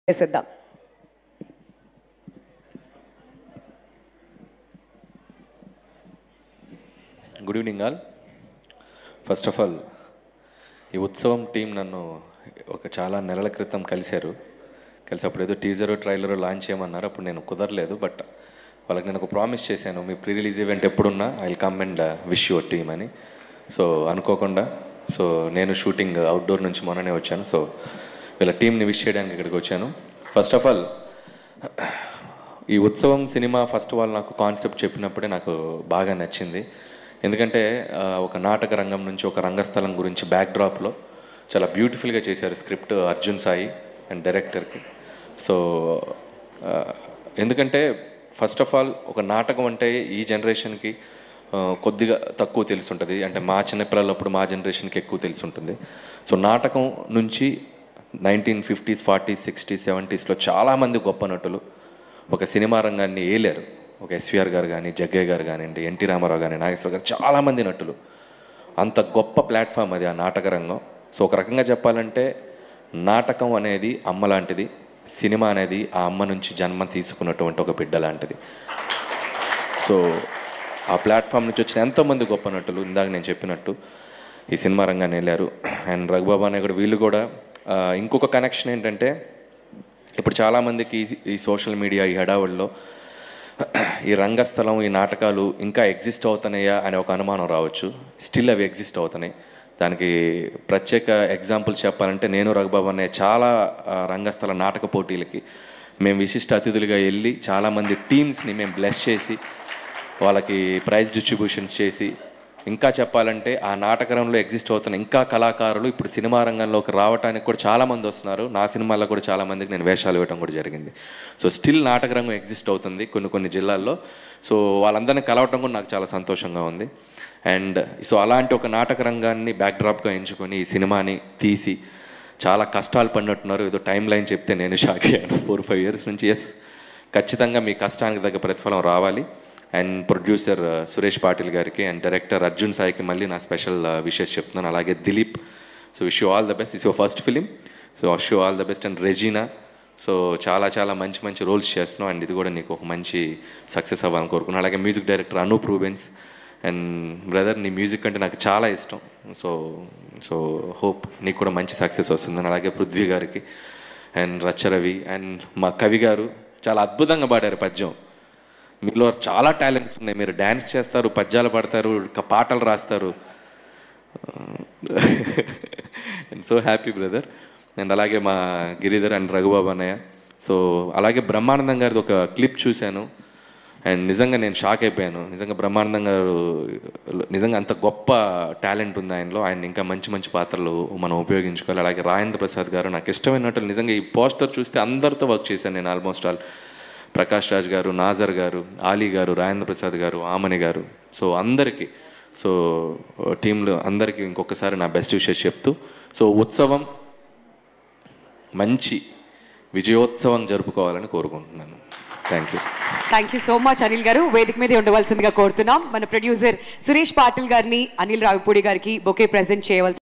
చేసేద్దాం. Good evening all. First of all ఈ ఉత్సవం టీం నన్ను చాలా నెలల క్రితం కలిశారు. అప్పుడు ఏదో టీజరు ట్రైలరు లాంచ్ చేయమన్నారు. అప్పుడు నేను కుదరలేదు. బట్ వాళ్ళకి నేను ఒక ప్రామిస్ చేశాను, మీ ప్రీ రిలీజ్ ఈవెంట్ ఎప్పుడున్నా I will come and wish your team అని. సో అనుకోకుండా నేను షూటింగ్ అవుట్డోర్ నుంచి మొన్ననే వచ్చాను. సో వీళ్ళ టీంని విష్ చేయడానికి ఇక్కడికి వచ్చాను. ఫస్ట్ ఆఫ్ ఆల్ ఈ ఉత్సవం సినిమా ఫస్ట్ వాళ్ళు నాకు కాన్సెప్ట్ చెప్పినప్పుడే నాకు బాగా నచ్చింది. ఎందుకంటే ఒక నాటక రంగం నుంచి ఒక రంగస్థలం గురించి బ్యాక్డ్రాప్లో చాలా బ్యూటిఫుల్గా చేశారు స్క్రిప్ట్ అర్జున్ సాయి అండ్ డైరెక్టర్కి. సో ఎందుకంటే ఫస్ట్ ఆఫ్ ఆల్ ఒక నాటకం అంటే ఈ జనరేషన్కి కొద్దిగా తక్కువ తెలుసుంటుంది. అంటే మా చిన్నపిల్లలప్పుడు మా జనరేషన్కి ఎక్కువ తెలుసుంటుంది. సో నాటకం నుంచి 1950s, 40s, 60s, 70sలో చాలామంది గొప్ప నటులు ఒక సినిమా రంగాన్ని ఏలేరు. ఒక ఎస్విఆర్ గారు కానీ, జగ్గయ్య గారు కానివ్వండి, ఎన్టీ రామారావు కానీ, నాగేశ్వర గారు, చాలామంది నటులు. అంత గొప్ప ప్లాట్ఫామ్ అది ఆ నాటక రంగం. సో ఒక రకంగా చెప్పాలంటే నాటకం అనేది అమ్మ లాంటిది, సినిమా అనేది ఆ అమ్మ నుంచి జన్మ తీసుకున్నటువంటి ఒక బిడ్డ లాంటిది. సో ఆ ప్లాట్ఫామ్ నుంచి వచ్చిన ఎంతోమంది గొప్ప నటులు ఇందాక నేను చెప్పినట్టు ఈ సినిమా రంగాన్ని వెళ్ళారు. అండ్ రఘుబాబు అనే కూడా వీళ్ళు కూడా ఇంకొక కనెక్షన్ ఏంటంటే ఇప్పుడు చాలామందికి ఈ సోషల్ మీడియా ఈ హడావుల్లో ఈ రంగస్థలం ఈ నాటకాలు ఇంకా ఎగ్జిస్ట్ అవుతున్నాయా అనే ఒక అనుమానం రావచ్చు. స్టిల్ అవి ఎగ్జిస్ట్ అవుతున్నాయి. దానికి ప్రత్యేక ఎగ్జాంపుల్ చెప్పాలంటే నేను రఘుబాబు అనే చాలా రంగస్థల నాటక పోటీలకి మేము విశిష్ట అతిథులుగా వెళ్ళి చాలామంది టీమ్స్ని మేము బ్లెస్ చేసి వాళ్ళకి ప్రైజ్ డిస్ట్రిబ్యూషన్స్ చేసి, ఇంకా చెప్పాలంటే ఆ నాటకరంలో ఎగ్జిస్ట్ అవుతున్న ఇంకా కళాకారులు ఇప్పుడు సినిమా రంగంలోకి రావడానికి కూడా చాలామంది వస్తున్నారు. నా సినిమాల్లో కూడా చాలామందికి నేను వేషాలు ఇవ్వడం కూడా జరిగింది. సో స్టిల్ నాటక రంగం ఎగ్జిస్ట్ అవుతుంది కొన్ని జిల్లాల్లో. సో వాళ్ళందరినీ కలవటం కూడా నాకు చాలా సంతోషంగా ఉంది. అండ్ సో అలాంటి ఒక నాటక రంగాన్ని బ్యాక్డ్రాప్గా ఎంచుకొని ఈ సినిమాని తీసి చాలా కష్టాలు పడినట్టున్నారు. ఏదో టైం లైన్ చెప్తే నేను షాక్ అయ్యాను. 4-5 years నుంచి. ఎస్, ఖచ్చితంగా మీ కష్టానికి తగ్గ ప్రతిఫలం రావాలి. అండ్ ప్రొడ్యూసర్ సురేష్ పాటిల్ గారికి అండ్ డైరెక్టర్ అర్జున్ సాయికి మళ్ళీ నా స్పెషల్ విషెస్ చెప్తున్నాను. అలాగే Dilip. So wish you all the best. It's your first film. So wish you all the best. And Regina, so చాలా మంచి రోల్స్ చేస్తున్నావు. అండ్ ఇది కూడా నీకు ఒక మంచి సక్సెస్ అవ్వాలని కోరుకున్నాను. అలాగే music director Anoop Rubens. And brother, నీ మ్యూజిక్ అంటే నాకు చాలా ఇష్టం. సో హోప్ నీకు కూడా మంచి సక్సెస్ వస్తుందని. అలాగే పృథ్వీ గారికి అండ్ రచ్చరవి అండ్ మా కవి గారు చాలా అద్భుతంగా పాడారు పద్యం. మీలో చాలా టాలెంట్స్ ఉన్నాయి. మీరు డ్యాన్స్ చేస్తారు, పద్యాలు పాడతారు, పాటలు రాస్తారు. And so happy brother. And అలాగే మా గిరిధర్ అండ్ రఘుబాబు అన్నయ్య. సో అలాగే బ్రహ్మానందం గారిది ఒక క్లిప్ చూశాను. అండ్ నిజంగా నేను షాక్ అయిపోయాను. నిజంగా బ్రహ్మానందం గారు నిజంగా అంత గొప్ప టాలెంట్ ఉంది ఆయనలో. ఆయన ఇంకా మంచి పాత్రలు మనం ఉపయోగించుకోవాలి. అలాగే రాజేంద్ర ప్రసాద్ గారు నాకు ఇష్టమైన నటులు. నిజంగా ఈ పోస్టర్ చూస్తే అందరితో వర్క్ చేశాను నేను ఆల్మోస్ట్ ఆల్. ప్రకాష్ రాజ్ గారు, నాజర్ గారు, ఆలీ గారు, రాజేంద్ర ప్రసాద్ గారు, ఆమని గారు. సో అందరికీ, సో టీంలో అందరికీ ఇంకొకసారి నా బెస్ట్ విషెస్ చెప్తూ, సో ఉత్సవం మంచి విజయోత్సవం జరుపుకోవాలని కోరుకుంటున్నాను. Thank you so much Anil గారు. వేదిక మీద ఉండవలసిందిగా కోరుతున్నాం. మన ప్రొడ్యూసర్ సురేష్ పాటిల్ గారిని అనిల్ రావిపూడి గారికి బొకే ప్రెజెంట్ చేయవలసి